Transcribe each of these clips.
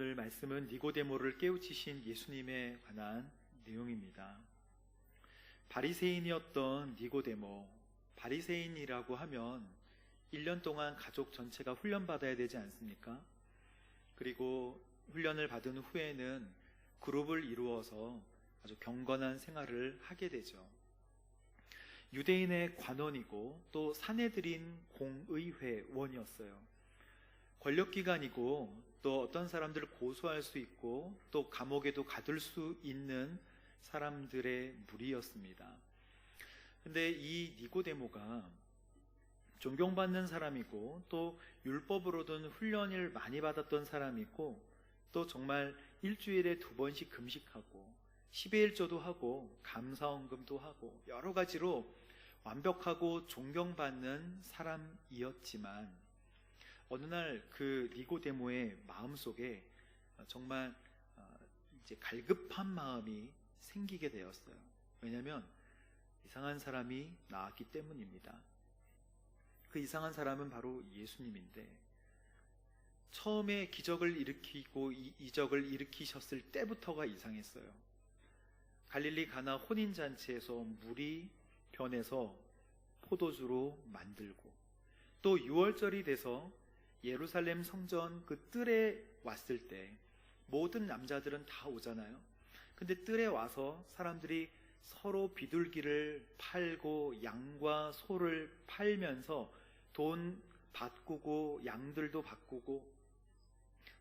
오늘 말씀은 니고데모를 깨우치신 예수님에 관한 내용입니다. 바리새인이었던 니고데모, 바리새인이라고 하면 1년 동안 가족 전체가 훈련받아야 되지 않습니까? 그리고 훈련을 받은 후에는 그룹을 이루어서 아주 경건한 생활을 하게 되죠. 유대인의 관원이고 또 사내들인 공의회원이었어요. 권력기관이고 또 어떤 사람들을 고소할 수 있고 또 감옥에도 가둘 수 있는 사람들의 무리였습니다. 근데 이 니고데모가 존경받는 사람이고 또 율법으로든 훈련을 많이 받았던 사람이고 또 정말 일주일에 2번씩 금식하고 10일조도 하고 감사헌금도 하고 여러 가지로 완벽하고 존경받는 사람이었지만 어느 날 그 니고데모의 마음속에 정말 이제 갈급한 마음이 생기게 되었어요. 왜냐하면 이상한 사람이 나왔기 때문입니다. 그 이상한 사람은 바로 예수님인데 처음에 기적을 일으키고 이적을 일으키셨을 때부터가 이상했어요. 갈릴리 가나 혼인잔치에서 물이 변해서 포도주로 만들고 또 6월절이 돼서 예루살렘 성전 그 뜰에 왔을 때 모든 남자들은 다 오잖아요. 근데 뜰에 와서 사람들이 서로 비둘기를 팔고 양과 소를 팔면서 돈 바꾸고 양들도 바꾸고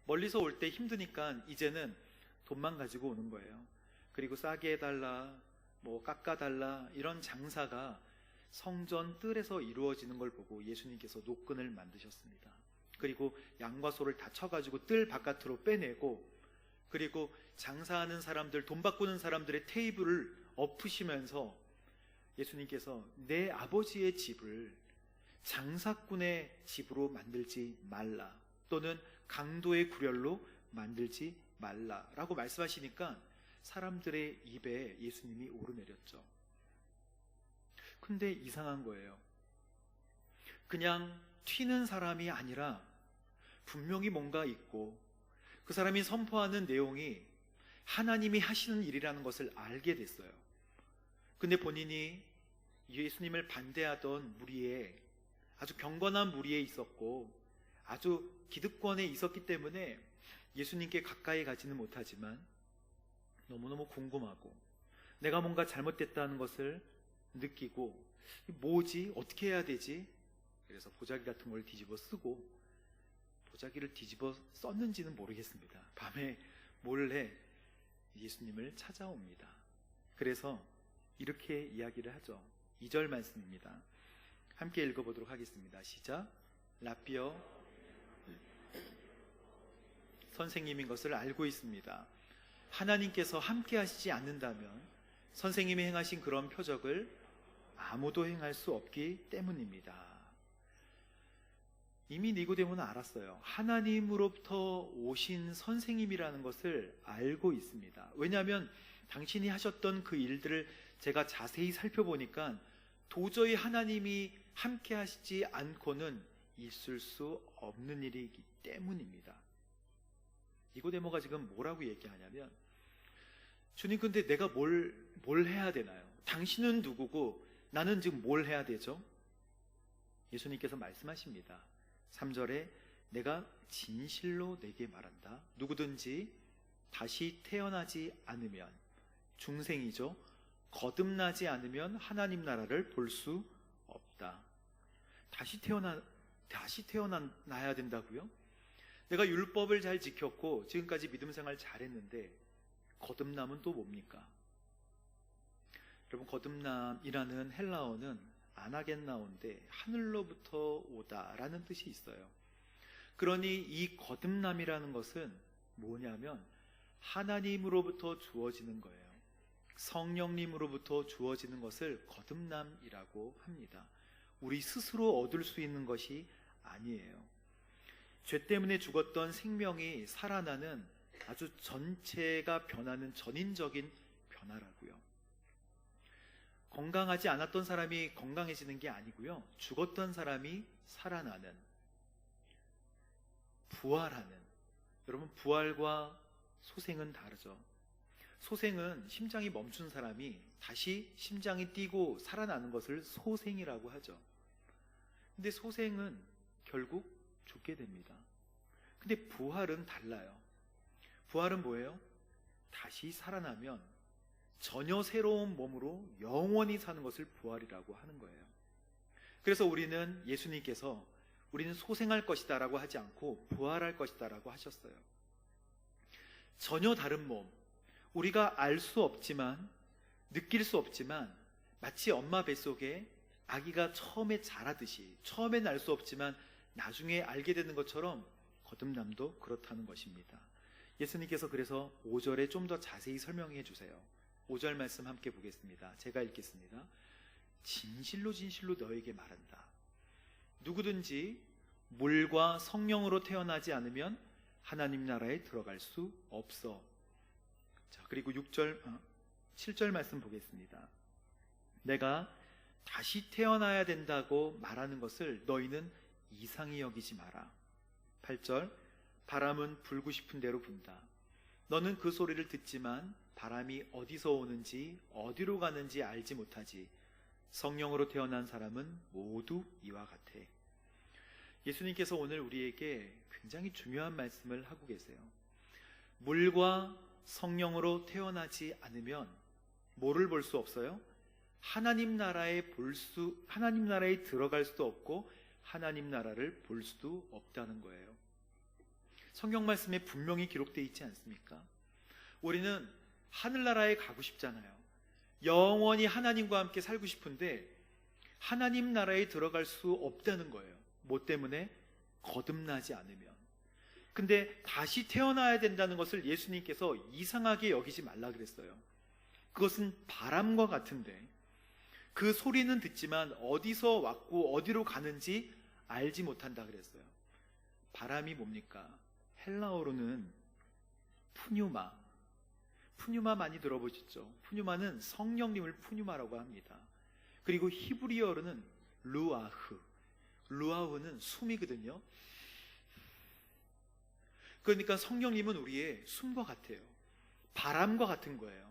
멀리서 올 때 힘드니까 이제는 돈만 가지고 오는 거예요. 그리고 싸게 해달라, 뭐 깎아달라 이런 장사가 성전 뜰에서 이루어지는 걸 보고 예수님께서 노끈을 만드셨습니다. 그리고 양과 소를 다 쳐가지고 뜰 바깥으로 빼내고 그리고 장사하는 사람들, 돈 바꾸는 사람들의 테이블을 엎으시면서 예수님께서 내 아버지의 집을 장사꾼의 집으로 만들지 말라 또는 강도의 구렬로 만들지 말라라고 말씀하시니까 사람들의 입에 예수님이 오르내렸죠. 근데 이상한 거예요. 그냥 튀는 사람이 아니라 분명히 뭔가 있고 그 사람이 선포하는 내용이 하나님이 하시는 일이라는 것을 알게 됐어요. 근데 본인이 예수님을 반대하던 무리에 아주 경건한 무리에 있었고 아주 기득권에 있었기 때문에 예수님께 가까이 가지는 못하지만 너무너무 궁금하고 내가 뭔가 잘못됐다는 것을 느끼고 뭐지? 어떻게 해야 되지? 그래서 보자기 같은 걸 뒤집어 쓰고 보자기를 뒤집어 썼는지는 모르겠습니다. 밤에 몰래 예수님을 찾아옵니다. 그래서 이렇게 이야기를 하죠. 2절 말씀입니다. 함께 읽어보도록 하겠습니다. 시작. 라삐어, 선생님인 것을 알고 있습니다. 하나님께서 함께 하시지 않는다면 선생님이 행하신 그런 표적을 아무도 행할 수 없기 때문입니다. 이미 니고데모는 알았어요. 하나님으로부터 오신 선생님이라는 것을 알고 있습니다. 왜냐하면 당신이 하셨던 그 일들을 제가 자세히 살펴보니까 도저히 하나님이 함께 하시지 않고는 있을 수 없는 일이기 때문입니다. 니고데모가 지금 뭐라고 얘기하냐면 주님 근데 내가 뭘 해야 되나요? 당신은 누구고 나는 지금 뭘 해야 되죠? 예수님께서 말씀하십니다. 3절에 내가 진실로 내게 말한다. 누구든지 다시 태어나지 않으면 중생이죠. 거듭나지 않으면 하나님 나라를 볼 수 없다. 다시 태어나야 된다고요? 내가 율법을 잘 지켰고 지금까지 믿음 생활 잘했는데 거듭남은 또 뭡니까? 여러분 거듭남이라는 헬라어는 아나겐나온데 하늘로부터 오다라는 뜻이 있어요. 그러니 이 거듭남이라는 것은 뭐냐면 하나님으로부터 주어지는 거예요. 성령님으로부터 주어지는 것을 거듭남이라고 합니다. 우리 스스로 얻을 수 있는 것이 아니에요. 죄 때문에 죽었던 생명이 살아나는 아주 전체가 변하는 전인적인 변화라고요. 건강하지 않았던 사람이 건강해지는 게 아니고요. 죽었던 사람이 살아나는, 부활하는 여러분, 부활과 소생은 다르죠. 소생은 심장이 멈춘 사람이 다시 심장이 뛰고 살아나는 것을 소생이라고 하죠. 근데 소생은 결국 죽게 됩니다. 근데 부활은 달라요. 부활은 뭐예요? 다시 살아나면 전혀 새로운 몸으로 영원히 사는 것을 부활이라고 하는 거예요. 그래서 우리는 예수님께서 우리는 소생할 것이다 라고 하지 않고 부활할 것이다 라고 하셨어요. 전혀 다른 몸, 우리가 알 수 없지만, 느낄 수 없지만, 마치 엄마 뱃속에 아기가 처음에 자라듯이, 처음엔 알 수 없지만 나중에 알게 되는 것처럼 거듭남도 그렇다는 것입니다. 예수님께서 그래서 5절에 좀 더 자세히 설명해 주세요. 5절 말씀 함께 보겠습니다. 제가 읽겠습니다. 진실로 진실로 너에게 말한다. 누구든지 물과 성령으로 태어나지 않으면 하나님 나라에 들어갈 수 없어. 자, 그리고 7절 말씀 보겠습니다. 내가 다시 태어나야 된다고 말하는 것을 너희는 이상히 여기지 마라. 8절, 바람은 불고 싶은 대로 분다. 너는 그 소리를 듣지만 바람이 어디서 오는지 어디로 가는지 알지 못하지. 성령으로 태어난 사람은 모두 이와 같아. 예수님께서 오늘 우리에게 굉장히 중요한 말씀을 하고 계세요. 물과 성령으로 태어나지 않으면 뭐를 볼 수 없어요? 하나님 나라에 들어갈 수도 없고 하나님 나라를 볼 수도 없다는 거예요. 성경 말씀에 분명히 기록되어 있지 않습니까? 우리는 하늘나라에 가고 싶잖아요. 영원히 하나님과 함께 살고 싶은데 하나님 나라에 들어갈 수 없다는 거예요. 뭐 때문에? 거듭나지 않으면. 근데 다시 태어나야 된다는 것을 예수님께서 이상하게 여기지 말라 그랬어요. 그것은 바람과 같은데 그 소리는 듣지만 어디서 왔고 어디로 가는지 알지 못한다 그랬어요. 바람이 뭡니까? 헬라어로는 푸뉴마. 푸뉴마 많이 들어보셨죠? 푸뉴마는 성령님을 푸뉴마라고 합니다. 그리고 히브리어로는 루아흐. 루아흐는 숨이거든요. 그러니까 성령님은 우리의 숨과 같아요. 바람과 같은 거예요.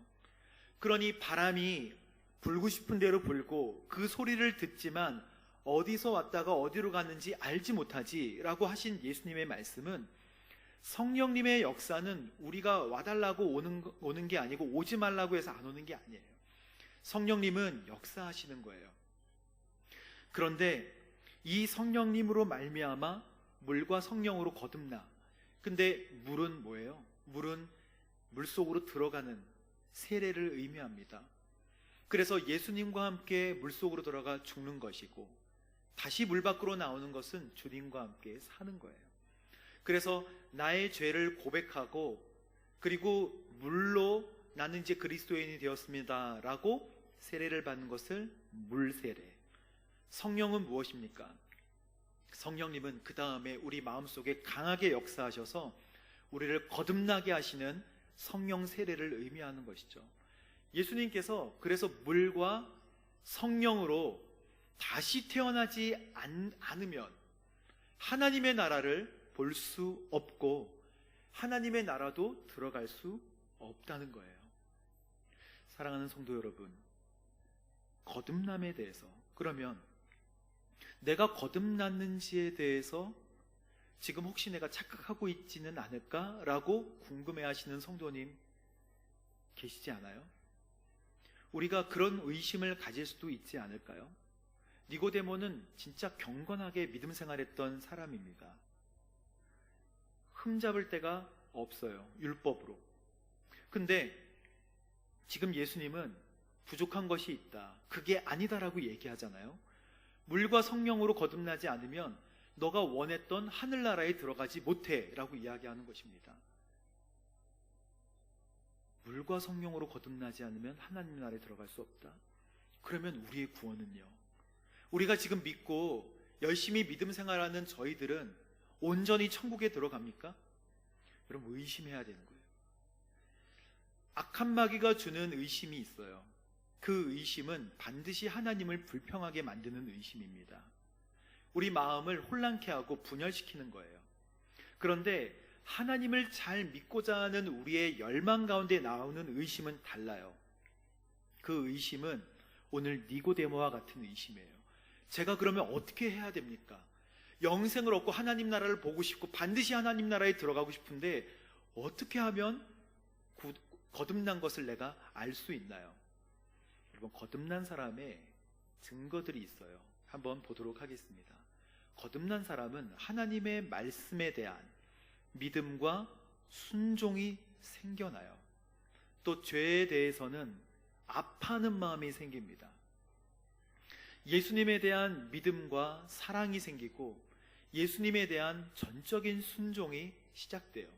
그러니 바람이 불고 싶은 대로 불고 그 소리를 듣지만 어디서 왔다가 어디로 갔는지 알지 못하지 라고 하신 예수님의 말씀은 성령님의 역사는 우리가 와달라고 오는 게 아니고 오지 말라고 해서 안 오는 게 아니에요. 성령님은 역사하시는 거예요. 그런데 이 성령님으로 말미암아 물과 성령으로 거듭나. 근데 물은 뭐예요? 물은 물속으로 들어가는 세례를 의미합니다. 그래서 예수님과 함께 물속으로 들어가 죽는 것이고 다시 물 밖으로 나오는 것은 주님과 함께 사는 거예요. 그래서 나의 죄를 고백하고 그리고 물로 나는 이제 그리스도인이 되었습니다 라고 세례를 받는 것을 물세례. 성령은 무엇입니까? 성령님은 그 다음에 우리 마음속에 강하게 역사하셔서 우리를 거듭나게 하시는 성령 세례를 의미하는 것이죠. 예수님께서 그래서 물과 성령으로 다시 태어나지 않으면 하나님의 나라를 볼 수 없고 하나님의 나라도 들어갈 수 없다는 거예요. 사랑하는 성도 여러분, 거듭남에 대해서, 그러면 내가 거듭났는지에 대해서 지금 혹시 내가 착각하고 있지는 않을까라고 궁금해하시는 성도님 계시지 않아요? 우리가 그런 의심을 가질 수도 있지 않을까요? 니고데모는 진짜 경건하게 믿음 생활했던 사람입니다. 흠잡을 데가 없어요, 율법으로. 근데 지금 예수님은 부족한 것이 있다, 그게 아니다라고 얘기하잖아요. 물과 성령으로 거듭나지 않으면 너가 원했던 하늘나라에 들어가지 못해 라고 이야기하는 것입니다. 물과 성령으로 거듭나지 않으면 하나님 나라에 들어갈 수 없다. 그러면 우리의 구원은요? 우리가 지금 믿고 열심히 믿음 생활하는 저희들은 온전히 천국에 들어갑니까? 여러분, 의심해야 되는 거예요. 악한 마귀가 주는 의심이 있어요. 그 의심은 반드시 하나님을 불평하게 만드는 의심입니다. 우리 마음을 혼란케 하고 분열시키는 거예요. 그런데 하나님을 잘 믿고자 하는 우리의 열망 가운데 나오는 의심은 달라요. 그 의심은 오늘 니고데모와 같은 의심이에요. 제가 그러면 어떻게 해야 됩니까? 영생을 얻고 하나님 나라를 보고 싶고 반드시 하나님 나라에 들어가고 싶은데 어떻게 하면 거듭난 것을 내가 알 수 있나요? 여러분, 거듭난 사람의 증거들이 있어요. 한번 보도록 하겠습니다. 거듭난 사람은 하나님의 말씀에 대한 믿음과 순종이 생겨나요. 또 죄에 대해서는 아파하는 마음이 생깁니다. 예수님에 대한 믿음과 사랑이 생기고 예수님에 대한 전적인 순종이 시작돼요.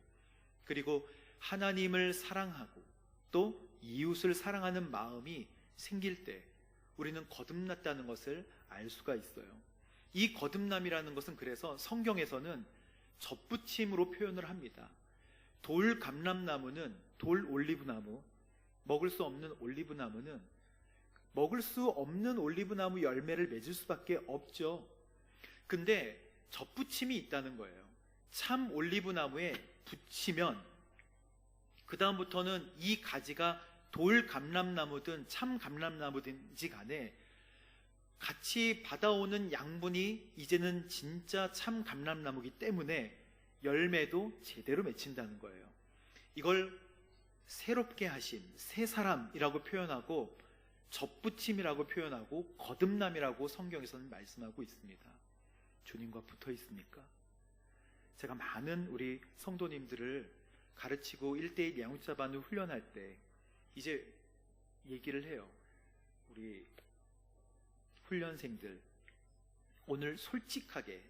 그리고 하나님을 사랑하고 또 이웃을 사랑하는 마음이 생길 때 우리는 거듭났다는 것을 알 수가 있어요. 이 거듭남이라는 것은 그래서 성경에서는 접붙임으로 표현을 합니다. 돌 감람나무는, 돌 올리브나무, 먹을 수 없는 올리브나무는 먹을 수 없는 올리브나무 열매를 맺을 수밖에 없죠. 근데 접붙임이 있다는 거예요. 참 올리브나무에 붙이면 그 다음부터는 이 가지가 돌 감람나무든 참 감람나무든지 간에 같이 받아오는 양분이 이제는 진짜 참 감람나무이기 때문에 열매도 제대로 맺힌다는 거예요. 이걸 새롭게 하심, 새 사람이라고 표현하고 접붙임이라고 표현하고 거듭남이라고 성경에서는 말씀하고 있습니다. 주님과 붙어 있습니까? 제가 많은 우리 성도님들을 가르치고 1:1 양육자반을 훈련할 때 이제 얘기를 해요. 우리 훈련생들, 오늘 솔직하게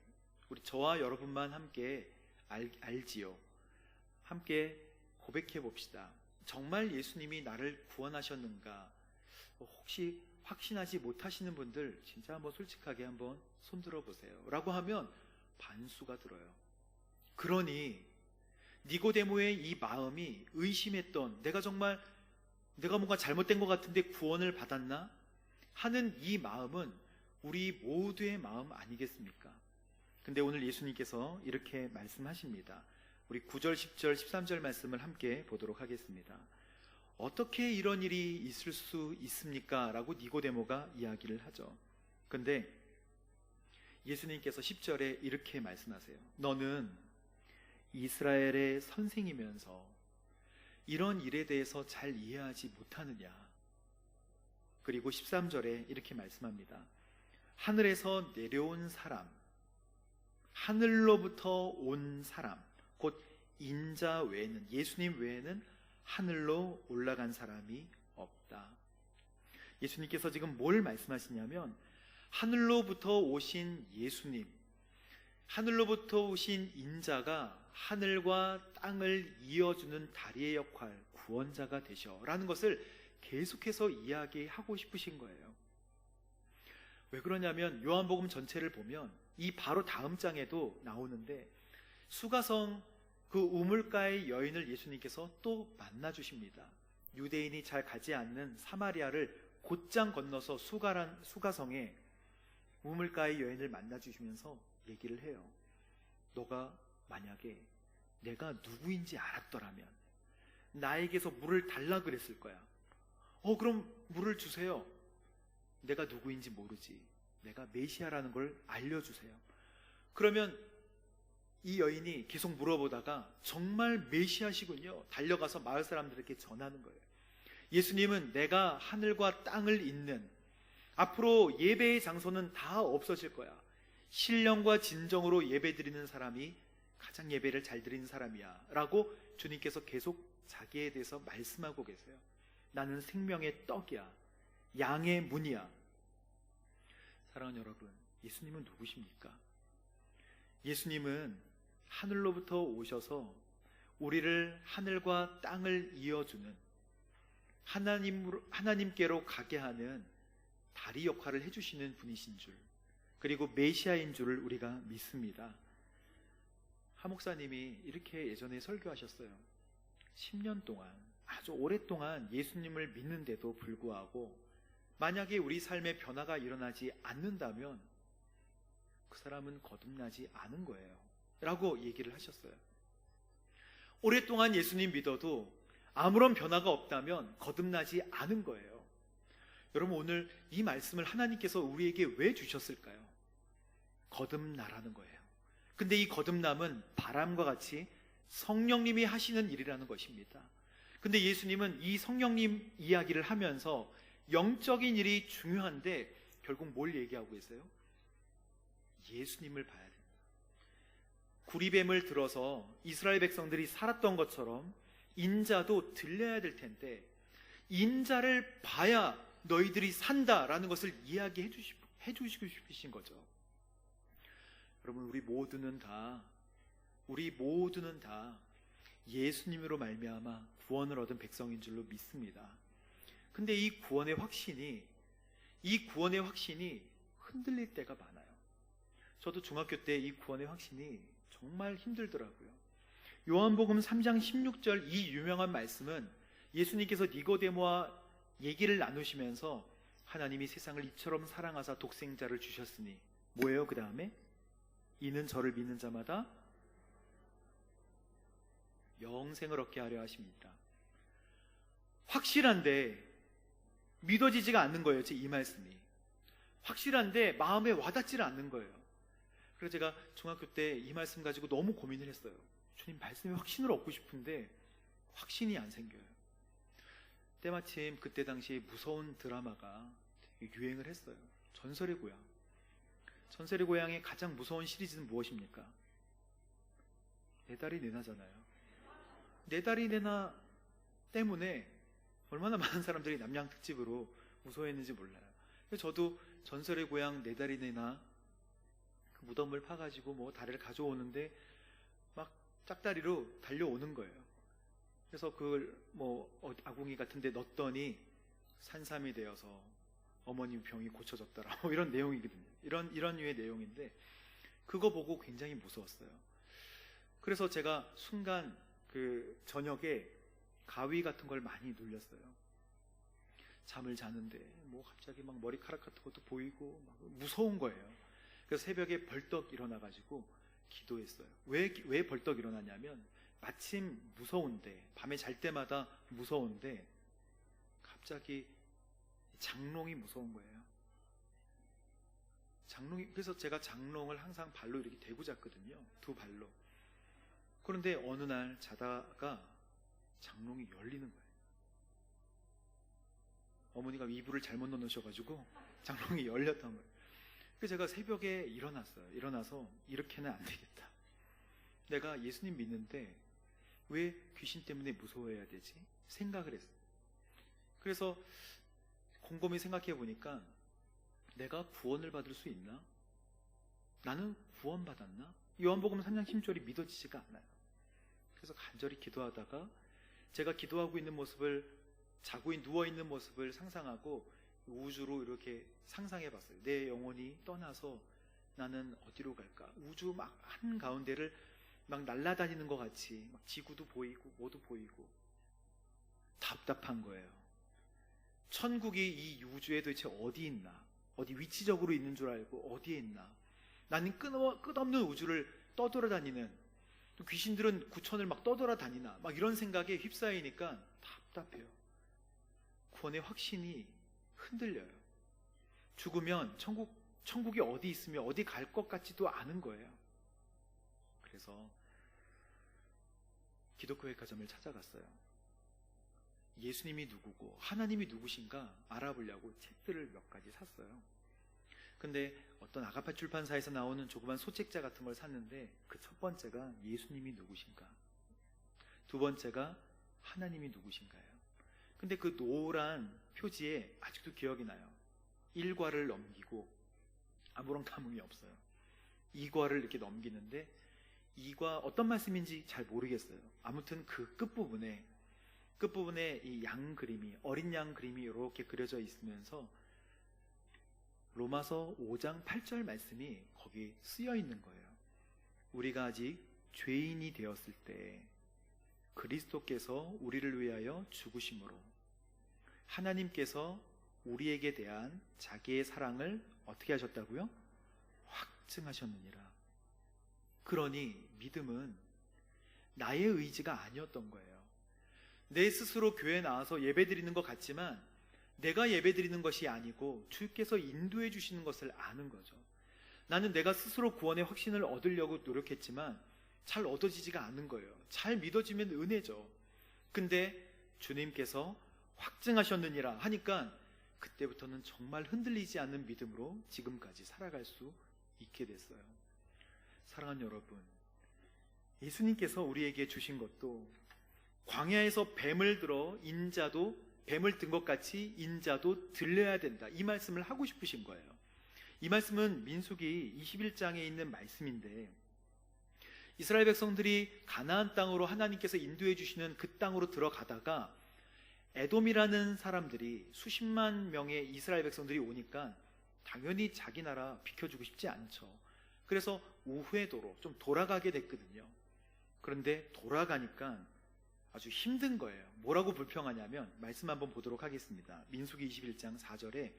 우리 저와 여러분만 함께 알지요. 함께 고백해 봅시다. 정말 예수님이 나를 구원하셨는가? 혹시 확신하지 못하시는 분들 진짜 한번 솔직하게 한번 손들어 보세요 라고 하면 반수가 들어요. 그러니 니고데모의 이 마음이 의심했던, 내가 뭔가 잘못된 것 같은데 구원을 받았나? 하는 이 마음은 우리 모두의 마음 아니겠습니까? 근데 오늘 예수님께서 이렇게 말씀하십니다. 우리 9절, 10절, 13절 말씀을 함께 보도록 하겠습니다. 어떻게 이런 일이 있을 수 있습니까? 라고 니고데모가 이야기를 하죠. 근데 예수님께서 10절에 이렇게 말씀하세요. 너는 이스라엘의 선생이면서 이런 일에 대해서 잘 이해하지 못하느냐? 그리고 13절에 이렇게 말씀합니다. 하늘에서 내려온 사람, 하늘로부터 온 사람, 곧 인자 외에는, 예수님 외에는 하늘로 올라간 사람이 없다. 예수님께서 지금 뭘 말씀하시냐면 하늘로부터 오신 예수님, 하늘로부터 오신 인자가 하늘과 땅을 이어주는 다리의 역할, 구원자가 되셔라는 것을 계속해서 이야기하고 싶으신 거예요. 왜 그러냐면 요한복음 전체를 보면 이 바로 다음 장에도 나오는데 수가성 그 우물가의 여인을 예수님께서 또 만나 주십니다. 유대인이 잘 가지 않는 사마리아를 곧장 건너서 수가성에 우물가의 여인을 만나 주시면서 얘기를 해요. 너가 만약에 내가 누구인지 알았더라면 나에게서 물을 달라 그랬을 거야. 그럼 물을 주세요. 내가 누구인지 모르지. 내가 메시아라는 걸 알려주세요. 그러면 이 여인이 계속 물어보다가 정말 메시아시군요. 달려가서 마을 사람들에게 전하는 거예요. 예수님은 내가 하늘과 땅을 잇는, 앞으로 예배의 장소는 다 없어질 거야. 신령과 진정으로 예배 드리는 사람이 가장 예배를 잘 드리는 사람이야 라고 주님께서 계속 자기에 대해서 말씀하고 계세요. 나는 생명의 떡이야. 양의 문이야. 사랑하는 여러분, 예수님은 누구십니까? 예수님은 하늘로부터 오셔서 우리를 하늘과 땅을 이어주는, 하나님께로 가게 하는 다리 역할을 해주시는 분이신 줄, 그리고 메시아인 줄을 우리가 믿습니다. 하 목사님이 이렇게 예전에 설교하셨어요. 10년 동안, 아주 오랫동안 예수님을 믿는데도 불구하고 만약에 우리 삶에 변화가 일어나지 않는다면 그 사람은 거듭나지 않은 거예요 라고 얘기를 하셨어요. 오랫동안 예수님 믿어도 아무런 변화가 없다면 거듭나지 않은 거예요. 여러분, 오늘 이 말씀을 하나님께서 우리에게 왜 주셨을까요? 거듭나라는 거예요. 근데 이 거듭남은 바람과 같이 성령님이 하시는 일이라는 것입니다. 근데 예수님은 이 성령님 이야기를 하면서 영적인 일이 중요한데 결국 뭘 얘기하고 계세요? 예수님을 봐야 된다. 구리뱀을 들어서 이스라엘 백성들이 살았던 것처럼 인자도 들려야 될 텐데, 인자를 봐야 너희들이 산다라는 것을 이야기해 주시고 싶으신 거죠. 여러분, 우리 모두는 다 예수님으로 말미암아 구원을 얻은 백성인 줄로 믿습니다. 근데 이 구원의 확신이 흔들릴 때가 많아요. 저도 중학교 때 이 구원의 확신이 정말 힘들더라고요. 요한복음 3장 16절 이 유명한 말씀은 예수님께서 니고데모와 얘기를 나누시면서 하나님이 세상을 이처럼 사랑하사 독생자를 주셨으니 뭐예요? 그 다음에 이는 저를 믿는 자마다 영생을 얻게 하려 하십니다. 확실한데 믿어지지가 않는 거예요. 이 말씀이 확실한데 마음에 와닿지를 않는 거예요. 그래서 제가 중학교 때 이 말씀 가지고 너무 고민을 했어요. 주님, 말씀에 확신을 얻고 싶은데 확신이 안 생겨요. 때마침 그때 당시에 무서운 드라마가 되게 유행을 했어요. 전설의 고향. 전설의 고향의 가장 무서운 시리즈는 무엇입니까? 내 딸이 내나잖아요. 내 딸이 내나 때문에 얼마나 많은 사람들이 남양 특집으로 무서워했는지 몰라요. 저도 전설의 고향 내 딸이 내나 그 무덤을 파가지고 뭐 다리를 가져오는데 막 짝다리로 달려오는 거예요. 그래서 그걸 아궁이 같은데 넣었더니 산삼이 되어서 어머님 병이 고쳐졌더라. 이런 내용이거든요. 이런 류의 내용인데 그거 보고 굉장히 무서웠어요. 그래서 제가 순간 그 저녁에 가위 같은 걸 많이 눌렸어요. 잠을 자는데 갑자기 막 머리카락 같은 것도 보이고 막 무서운 거예요. 그래서 새벽에 벌떡 일어나가지고 기도했어요. 왜 벌떡 일어나냐면 마침 무서운데, 밤에 잘 때마다 무서운데 갑자기 장롱이 무서운 거예요. 그래서 제가 장롱을 항상 발로 이렇게 대고 잤거든요. 두 발로. 그런데 어느 날 자다가 장롱이 열리는 거예요. 어머니가 이불을 잘못 넣으셔가지고 장롱이 열렸던 거예요. 그래서 제가 새벽에 일어났어요. 일어나서 이렇게는 안 되겠다. 내가 예수님 믿는데 왜 귀신 때문에 무서워해야 되지? 생각을 했어요. 그래서 곰곰이 생각해 보니까 내가 구원을 받을 수 있나? 나는 구원받았나? 요한복음 3장 10절이 믿어지지가 않아요. 그래서 간절히 기도하다가 제가 기도하고 있는 모습을, 누워있는 모습을 상상하고 우주로 이렇게 상상해 봤어요. 내 영혼이 떠나서 나는 어디로 갈까? 우주 막 한가운데를 막 날아다니는 것 같이 막 지구도 보이고 뭐도 보이고 답답한 거예요. 천국이 이 우주에 도대체 어디 있나? 어디 위치적으로 있는 줄 알고 어디에 있나? 나는 끝없는 우주를 떠돌아다니는, 또 귀신들은 구천을 막 떠돌아다니나, 막 이런 생각에 휩싸이니까 답답해요. 구원의 확신이 흔들려요. 죽으면 천국이 어디 있으며 어디 갈 것 같지도 않은 거예요. 그래서 기독교 백화점을 찾아갔어요. 예수님이 누구고 하나님이 누구신가 알아보려고 책들을 몇 가지 샀어요. 근데 어떤 아가파 출판사에서 나오는 조그만 소책자 같은 걸 샀는데 그 첫 번째가 예수님이 누구신가, 두 번째가 하나님이 누구신가요. 근데 그 노란 표지에 아직도 기억이 나요. 1과를 넘기고 아무런 감흥이 없어요. 2과를 이렇게 넘기는데 2과 어떤 말씀인지 잘 모르겠어요. 아무튼 그 끝부분에 이 양 그림이, 어린 양 그림이 이렇게 그려져 있으면서 로마서 5장 8절 말씀이 거기 쓰여 있는 거예요. 우리가 아직 죄인이 되었을 때 그리스도께서 우리를 위하여 죽으심으로 하나님께서 우리에게 대한 자기의 사랑을 어떻게 하셨다고요? 확증하셨느니라. 그러니 믿음은 나의 의지가 아니었던 거예요. 내 스스로 교회에 나와서 예배드리는 것 같지만 내가 예배드리는 것이 아니고 주께서 인도해 주시는 것을 아는 거죠. 나는 내가 스스로 구원의 확신을 얻으려고 노력했지만 잘 얻어지지가 않은 거예요. 잘 믿어지면 은혜죠. 근데 주님께서 확증하셨느니라 하니까 그때부터는 정말 흔들리지 않는 믿음으로 지금까지 살아갈 수 있게 됐어요. 사랑하는 여러분, 예수님께서 우리에게 주신 것도 광야에서 뱀을 들어 인자도 뱀을 든 것 같이 인자도 들려야 된다, 이 말씀을 하고 싶으신 거예요. 이 말씀은 민수기 21장에 있는 말씀인데, 이스라엘 백성들이 가나안 땅으로 하나님께서 인도해 주시는 그 땅으로 들어가다가 에돔이라는 사람들이 수십만 명의 이스라엘 백성들이 오니까 당연히 자기 나라 비켜주고 싶지 않죠. 그래서 우회도로 좀 돌아가게 됐거든요. 그런데 돌아가니까 아주 힘든 거예요. 뭐라고 불평하냐면, 말씀 한번 보도록 하겠습니다. 민수기 21장 4절에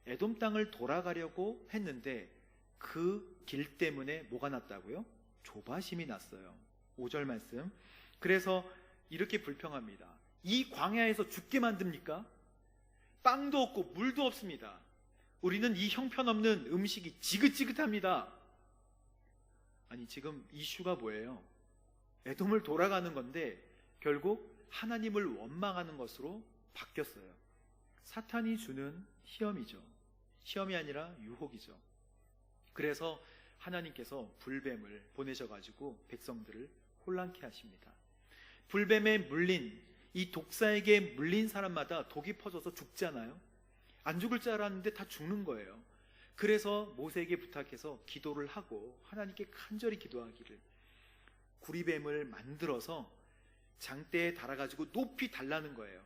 에돔 땅을 돌아가려고 했는데 그 길 때문에 뭐가 났다고요? 조바심이 났어요. 5절 말씀. 그래서 이렇게 불평합니다. 이 광야에서 죽게 만듭니까? 빵도 없고 물도 없습니다. 우리는 이 형편없는 음식이 지긋지긋합니다. 아니, 지금 이슈가 뭐예요? 에돔을 돌아가는 건데 결국 하나님을 원망하는 것으로 바뀌었어요. 사탄이 주는 시험이죠. 시험이 아니라 유혹이죠. 그래서 하나님께서 불뱀을 보내셔가지고 백성들을 혼란케 하십니다. 불뱀에 물린, 이 독사에게 물린 사람마다 독이 퍼져서 죽잖아요. 안 죽을 줄 알았는데 다 죽는 거예요. 그래서 모세에게 부탁해서 기도를 하고 하나님께 간절히 기도하기를, 구리뱀을 만들어서 장대에 달아가지고 높이 달라는 거예요.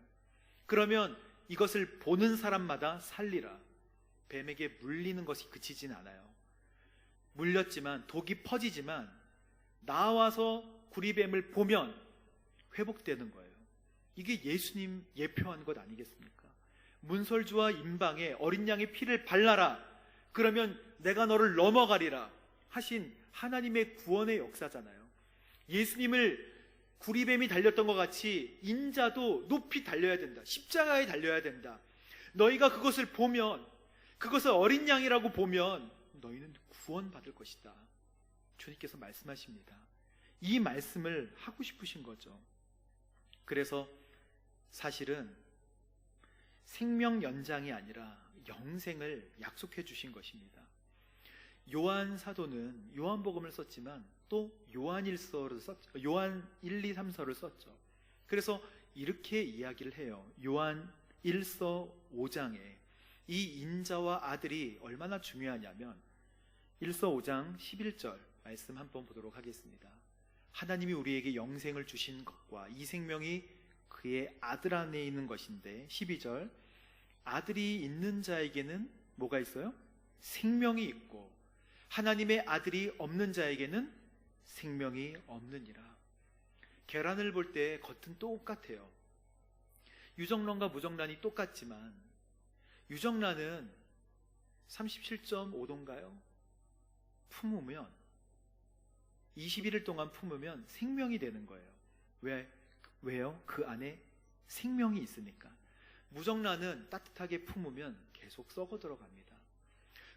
그러면 이것을 보는 사람마다 살리라. 뱀에게 물리는 것이 그치진 않아요. 물렸지만, 독이 퍼지지만 나와서 구리뱀을 보면 회복되는 거예요. 이게 예수님 예표한 것 아니겠습니까? 문설주와 임방에 어린 양의 피를 발라라, 그러면 내가 너를 넘어가리라 하신 하나님의 구원의 역사잖아요. 예수님을 구리뱀이 달렸던 것 같이 인자도 높이 달려야 된다. 십자가에 달려야 된다. 너희가 그것을 보면, 그것을 어린 양이라고 보면 너희는 구원받을 것이다. 주님께서 말씀하십니다. 이 말씀을 하고 싶으신 거죠. 그래서 사실은 생명 연장이 아니라 영생을 약속해 주신 것입니다. 요한 사도는 요한복음을 썼지만 또 요한 1, 2, 3서를 썼죠. 그래서 이렇게 이야기를 해요. 요한 1서 5장에 이 인자와 아들이 얼마나 중요하냐면 1서 5장 11절 말씀 한번 보도록 하겠습니다. 하나님이 우리에게 영생을 주신 것과 이 생명이 그의 아들 안에 있는 것인데, 12절 아들이 있는 자에게는 뭐가 있어요? 생명이 있고 하나님의 아들이 없는 자에게는 생명이 없느니라. 계란을 볼 때 겉은 똑같아요. 유정란과 무정란이 똑같지만 유정란은 37.5도인가요? 품으면 21일 동안 품으면 생명이 되는 거예요. 왜요? 그 안에 생명이 있으니까. 무정란은 따뜻하게 품으면 계속 썩어 들어갑니다.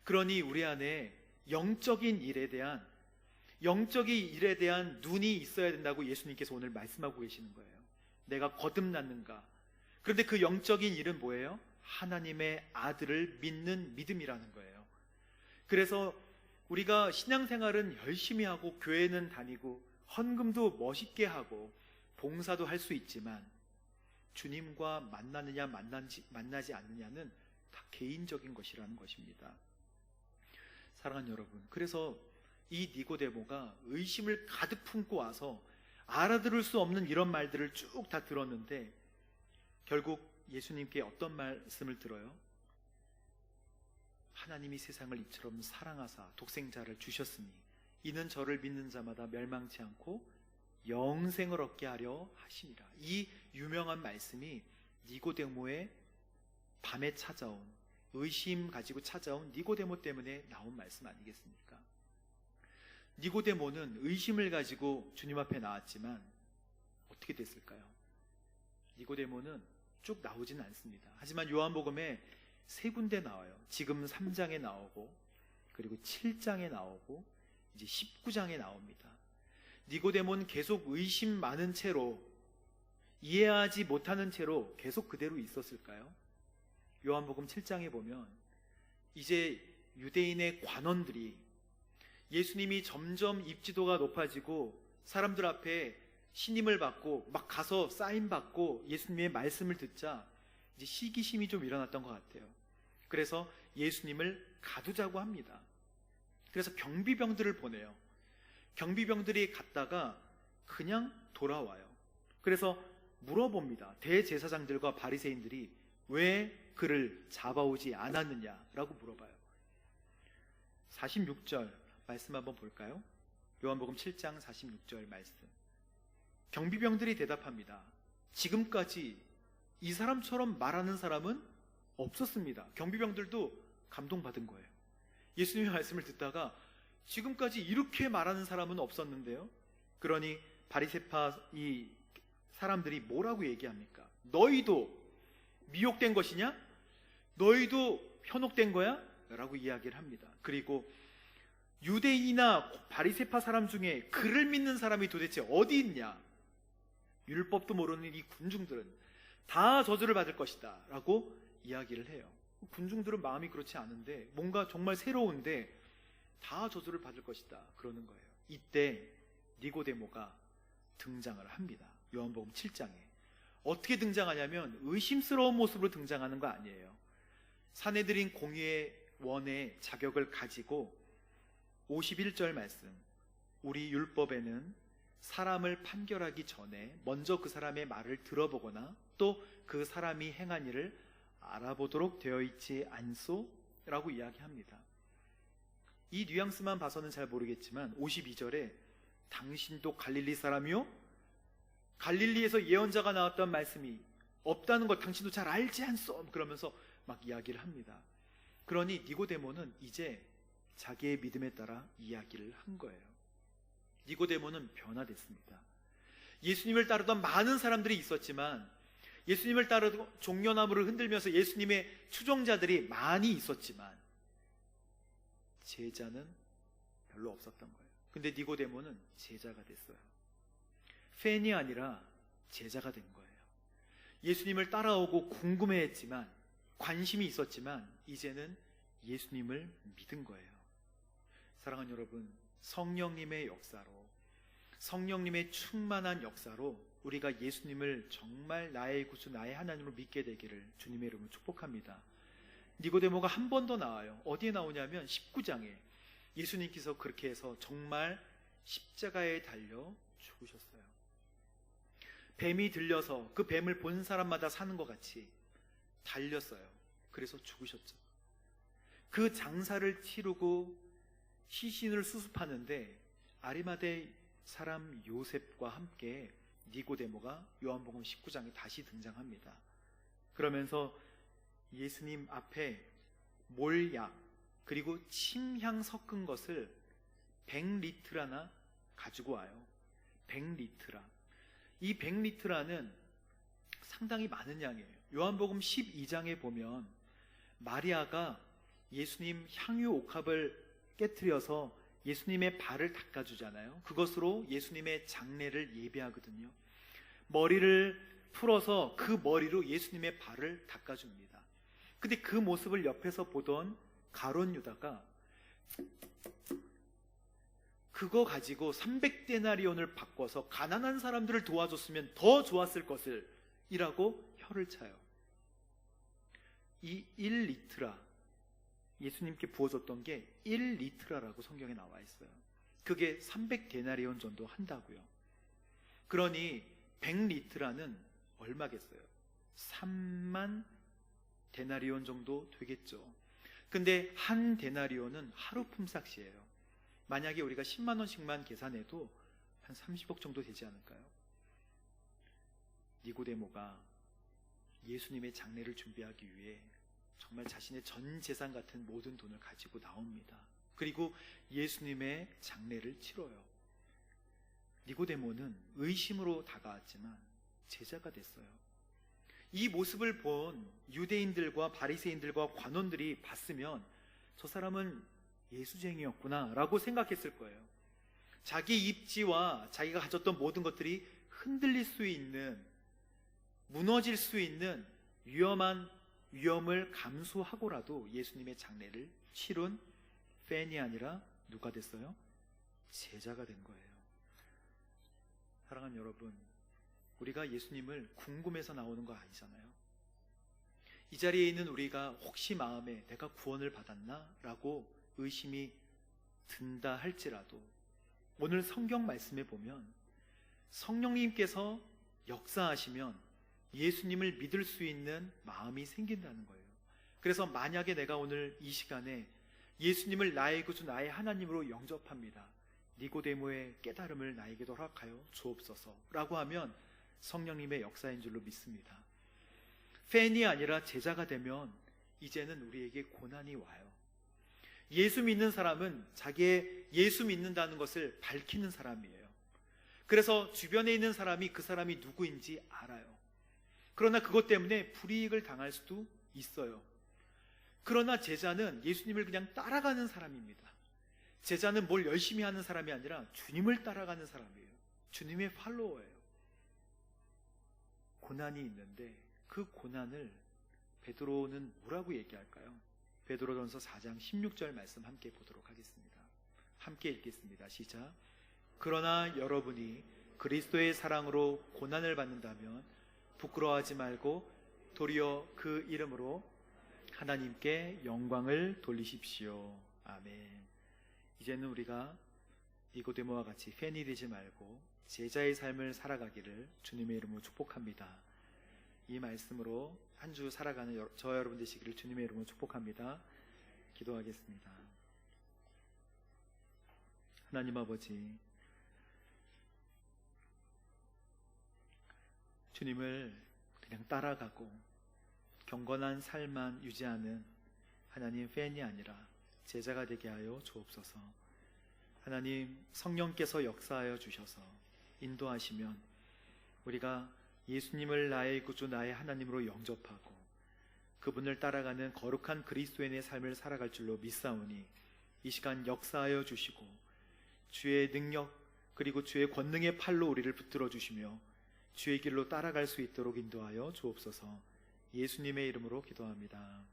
그러니 우리 안에 영적인 일에 대한 눈이 있어야 된다고 예수님께서 오늘 말씀하고 계시는 거예요. 내가 거듭났는가? 그런데 그 영적인 일은 뭐예요? 하나님의 아들을 믿는 믿음이라는 거예요. 그래서 우리가 신앙생활은 열심히 하고 교회는 다니고 헌금도 멋있게 하고 봉사도 할 수 있지만 주님과 만나느냐 만나지 않느냐는 다 개인적인 것이라는 것입니다. 사랑하는 여러분, 그래서 이 니고데모가 의심을 가득 품고 와서 알아들을 수 없는 이런 말들을 쭉 다 들었는데 결국 예수님께 어떤 말씀을 들어요? 하나님이 세상을 이처럼 사랑하사 독생자를 주셨으니 이는 저를 믿는 자마다 멸망치 않고 영생을 얻게 하려 하심이라. 이 유명한 말씀이 니고데모의 밤에 찾아온, 의심 가지고 찾아온 니고데모 때문에 나온 말씀 아니겠습니까? 니고데모는 의심을 가지고 주님 앞에 나왔지만 어떻게 됐을까요? 니고데모는 쭉 나오진 않습니다. 하지만 요한복음에 세 군데 나와요. 지금 3장에 나오고, 그리고 7장에 나오고, 이제 19장에 나옵니다. 니고데모는 계속 의심 많은 채로, 이해하지 못하는 채로 계속 그대로 있었을까요? 요한복음 7장에 보면 이제 유대인의 관원들이 예수님이 점점 입지도가 높아지고 사람들 앞에 신임을 받고 막 가서 사인 받고 예수님의 말씀을 듣자 이제 시기심이 좀 일어났던 것 같아요. 그래서 예수님을 가두자고 합니다. 그래서 경비병들을 보내요. 경비병들이 갔다가 그냥 돌아와요. 그래서 물어봅니다. 대제사장들과 바리새인들이 왜 그를 잡아오지 않았느냐라고 물어봐요. 46절 말씀 한번 볼까요? 요한복음 7장 46절 말씀. 경비병들이 대답합니다. 지금까지 이 사람처럼 말하는 사람은 없었습니다. 경비병들도 감동받은 거예요. 예수님의 말씀을 듣다가 지금까지 이렇게 말하는 사람은 없었는데요. 그러니 바리새파 이 사람들이 뭐라고 얘기합니까? 너희도 미혹된 것이냐? 너희도 현혹된 거야? 라고 이야기를 합니다. 그리고 유대인이나 바리새파 사람 중에 그를 믿는 사람이 도대체 어디 있냐? 율법도 모르는 이 군중들은 다 저주를 받을 것이다 라고 이야기를 해요. 군중들은 마음이 그렇지 않은데 뭔가 정말 새로운데 다 저주를 받을 것이다 그러는 거예요. 이때 니고데모가 등장을 합니다. 요한복음 7장에 어떻게 등장하냐면 의심스러운 모습으로 등장하는 거 아니에요. 사내들인 공의의 원의 자격을 가지고 51절 말씀, 우리 율법에는 사람을 판결하기 전에 먼저 그 사람의 말을 들어보거나 또 그 사람이 행한 일을 알아보도록 되어 있지 않소? 라고 이야기합니다. 이 뉘앙스만 봐서는 잘 모르겠지만 52절에 당신도 갈릴리 사람이요? 갈릴리에서 예언자가 나왔던 말씀이 없다는 걸 당신도 잘 알지 않소? 그러면서 막 이야기를 합니다. 그러니 니고데모는 이제 자기의 믿음에 따라 이야기를 한 거예요. 니고데모는 변화됐습니다. 예수님을 따르던 많은 사람들이 있었지만 예수님을 따르고 종려나무를 흔들면서 예수님의 추종자들이 많이 있었지만 제자는 별로 없었던 거예요. 근데 니고데모는 제자가 됐어요. 팬이 아니라 제자가 된 거예요. 예수님을 따라오고 궁금해했지만 관심이 있었지만 이제는 예수님을 믿은 거예요. 사랑하는 여러분, 성령님의 역사로, 성령님의 충만한 역사로 우리가 예수님을 정말 나의 구주, 나의 하나님으로 믿게 되기를 주님의 이름으로 축복합니다. 니고데모가 한 번 더 나와요. 어디에 나오냐면 19장에 예수님께서 그렇게 해서 정말 십자가에 달려 죽으셨어요. 뱀이 들려서 그 뱀을 본 사람마다 사는 것 같이 달렸어요. 그래서 죽으셨죠. 그 장사를 치르고 시신을 수습하는데 아리마대 사람 요셉과 함께 니고데모가 요한복음 19장에 다시 등장합니다. 그러면서 예수님 앞에 몰약 그리고 침향 섞은 것을 100리트라나 가지고 와요. 100리트라. 이 100리트라는 상당히 많은 양이에요. 요한복음 12장에 보면 마리아가 예수님 향유 옥합을 깨트려서 예수님의 발을 닦아주잖아요. 그것으로 예수님의 장례를 예배하거든요. 머리를 풀어서 그 머리로 예수님의 발을 닦아줍니다. 근데 그 모습을 옆에서 보던 가룟 유다가 그거 가지고 300데나리온을 바꿔서 가난한 사람들을 도와줬으면 더 좋았을 것을 이라고 혀를 차요. 이 1리트라, 예수님께 부어줬던 게 1리트라라고 성경에 나와 있어요. 그게 300데나리온 정도 한다고요. 그러니 100리트라는 얼마겠어요? 3만 데나리온 정도 되겠죠. 근데 한 데나리온은 하루 품삯이에요. 만약에 우리가 10만 원씩만 계산해도 한 30억 정도 되지 않을까요? 니고데모가 예수님의 장례를 준비하기 위해 정말 자신의 전 재산 같은 모든 돈을 가지고 나옵니다. 그리고 예수님의 장례를 치러요. 니고데모는 의심으로 다가왔지만 제자가 됐어요. 이 모습을 본 유대인들과 바리새인들과 관원들이 봤으면 저 사람은 예수쟁이였구나 라고 생각했을 거예요. 자기 입지와 자기가 가졌던 모든 것들이 흔들릴 수 있는, 무너질 수 있는 위험을 감수하고라도 예수님의 장례를 치룬 팬이 아니라 누가 됐어요? 제자가 된 거예요. 사랑하는 여러분, 우리가 예수님을 궁금해서 나오는 거 아니잖아요. 이 자리에 있는 우리가 혹시 마음에 내가 구원을 받았나? 라고 의심이 든다 할지라도 오늘 성경 말씀에 보면 성령님께서 역사하시면 예수님을 믿을 수 있는 마음이 생긴다는 거예요. 그래서 만약에 내가 오늘 이 시간에 예수님을 나의 구주 나의 하나님으로 영접합니다, 니고데모의 깨달음을 나에게도 허락하여 주옵소서 라고 하면 성령님의 역사인 줄로 믿습니다. 팬이 아니라 제자가 되면 이제는 우리에게 고난이 와요. 예수 믿는 사람은 자기의 예수 믿는다는 것을 밝히는 사람이에요. 그래서 주변에 있는 사람이 그 사람이 누구인지 알아요. 그러나 그것 때문에 불이익을 당할 수도 있어요. 그러나 제자는 예수님을 그냥 따라가는 사람입니다. 제자는 뭘 열심히 하는 사람이 아니라 주님을 따라가는 사람이에요. 주님의 팔로워예요. 고난이 있는데 그 고난을 베드로는 뭐라고 얘기할까요? 베드로전서 4장 16절 말씀 함께 보도록 하겠습니다. 함께 읽겠습니다. 시작. 그러나 여러분이 그리스도의 사랑으로 고난을 받는다면 부끄러워하지 말고 도리어 그 이름으로 하나님께 영광을 돌리십시오. 아멘. 이제는 우리가 니고데모와 같이 팬이 되지 말고 제자의 삶을 살아가기를 주님의 이름으로 축복합니다. 이 말씀으로 한 주 살아가는 저와 여러분 되시기를 주님의 이름으로 축복합니다. 기도하겠습니다. 하나님 아버지, 주님을 그냥 따라가고 경건한 삶만 유지하는 하나님 팬이 아니라 제자가 되게 하여 주옵소서. 하나님, 성령께서 역사하여 주셔서 인도하시면 우리가 예수님을 나의 구주 나의 하나님으로 영접하고 그분을 따라가는 거룩한 그리스도인의 삶을 살아갈 줄로 믿사오니 이 시간 역사하여 주시고 주의 능력 그리고 주의 권능의 팔로 우리를 붙들어 주시며 주의 길로 따라갈 수 있도록 인도하여 주옵소서. 예수님의 이름으로 기도합니다.